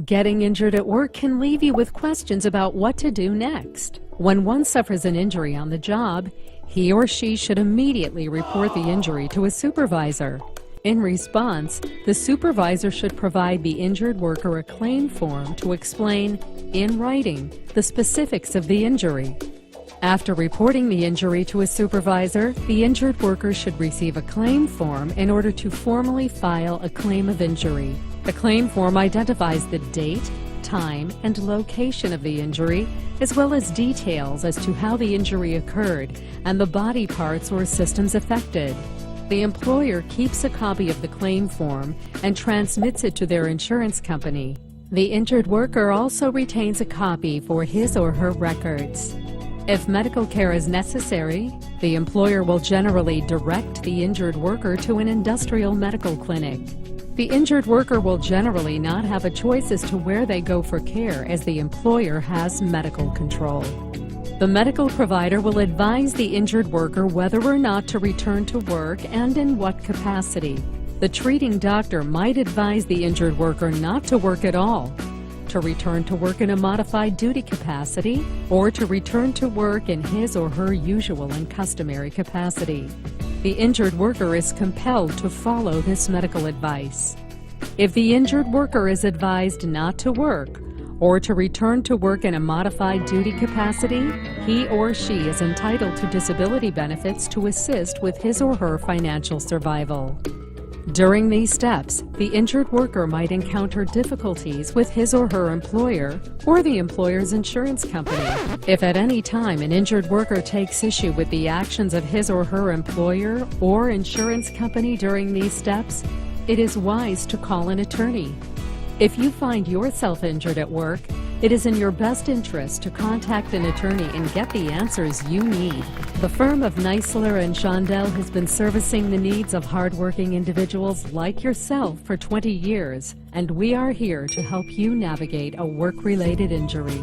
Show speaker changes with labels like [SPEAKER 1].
[SPEAKER 1] Getting injured at work can leave you with questions about what to do next. When one suffers an injury on the job, he or she should immediately report the injury to a supervisor. In response, the supervisor should provide the injured worker a claim form to explain, in writing, the specifics of the injury. After reporting the injury to a supervisor, the injured worker should receive a claim form in order to formally file a claim of injury. The claim form identifies the date, time, and location of the injury, as well as details as to how the injury occurred and the body parts or systems affected. The employer keeps a copy of the claim form and transmits it to their insurance company. The injured worker also retains a copy for his or her records. If medical care is necessary, the employer will generally direct the injured worker to an industrial medical clinic. The injured worker will generally not have a choice as to where they go for care, as the employer has medical control. The medical provider will advise the injured worker whether or not to return to work and in what capacity. The treating doctor might advise the injured worker not to work at all, to return to work in a modified duty capacity, or to return to work in his or her usual and customary capacity. The injured worker is compelled to follow this medical advice. If the injured worker is advised not to work or to return to work in a modified duty capacity, he or she is entitled to disability benefits to assist with his or her financial survival. During these steps, the injured worker might encounter difficulties with his or her employer or the employer's insurance company. If at any time an injured worker takes issue with the actions of his or her employer or insurance company during these steps, it is wise to call an attorney. If you find yourself injured at work, it is in your best interest to contact an attorney and get the answers you need. The firm of Kneisler and Schondel has been servicing the needs of hardworking individuals like yourself for 20 years, and we are here to help you navigate a work-related injury.